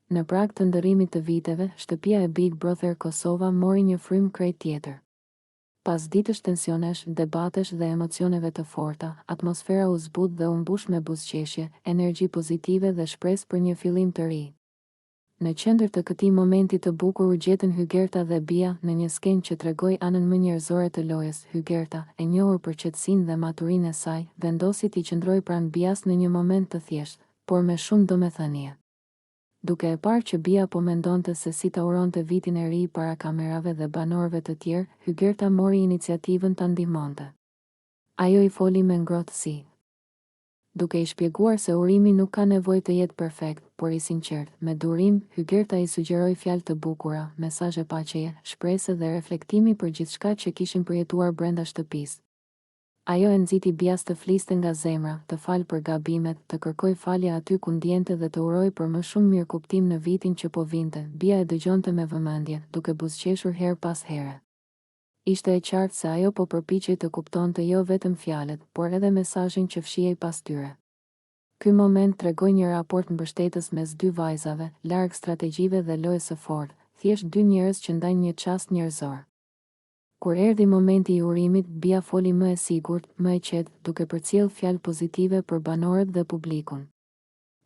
Në prag të ndërrimit të viteve, shtëpia e Big Brother Kosova mori një frym krejt tjetër. Pas ditësh tensionesh, debatesh dhe emocioneve të forta, atmosfera u zbut dhe u mbush me buzëqeshje, energji pozitive dhe shpresë për një fillim të ri. Në qendër të këtij momenti të bukur u gjetën Hygerta dhe Bia në një skenë që tregoi anën më njerëzore të lojës. Hygerta, e njohur për qetësinë dhe maturinë e saj, vendosi t'i qëndrojë pranë Bias në një moment të thjeshtë, por me shumë domethënie. Duke e parë që Bia po mendonte se si ta uronte vitin e ri para kamerave dhe banorëve të tjerë, Hygerta mori iniciativën ta ndihmonte. Ajo i foli me ngrohtësi, duke i shpjeguar se urimi nuk ka nevojë të jetë perfekt, por i sinqert. Me durim, Hygerta i sugjeroi fjalë të bukura, mesazhe paqeje, shpresë dhe reflektimi për gjithçka që kishin përjetuar brenda shtëpisë. Ajo e nxiti Bias të fliste nga zemra, të falë për gabimet, të kërkoj falje aty ku ndjente dhe të uroj për më shumë mirëkuptim në vitin që po vinte. Bia e dëgjonte me vëmendje, duke buzëqeshur her pas here. Ishte e qartë se ajo po përpiqej të kuptonte jo vetëm fjalët, por edhe mesazhin që fshihej pas tyre. Ky moment tregoi një raport mbështetës mes dy vajzave, larg strategjive dhe lojës së fortë, thjesht dy njerëz që ndajnë një çast njerëzor. Kur erdhi momenti i urimit, Bia foli më e sigurt, më e qetë, duke përcjellë fjalë pozitive për banorët dhe publikun.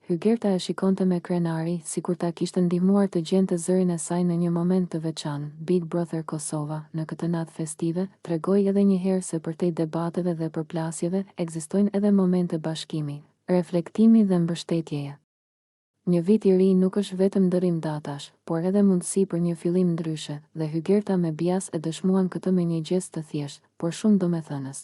Hygerta e shikonte me krenari, sikur ta kishte ndihmuar të gjente zërin e saj në një moment të veçantë. Big Brother Kosova, në këtë natë festive, tregoi edhe një herë se përtej debateve dhe përplasjeve, ekzistojnë edhe momente bashkimi, reflektimi dhe mbështetjeje. Një vit i ri nuk është vetëm ndërrim datash, por edhe mundësi për një fillim ndryshe, dhe Hygerta me Bias e dëshmuan këtë me një gjest të thjeshtë, por shumë domethënës.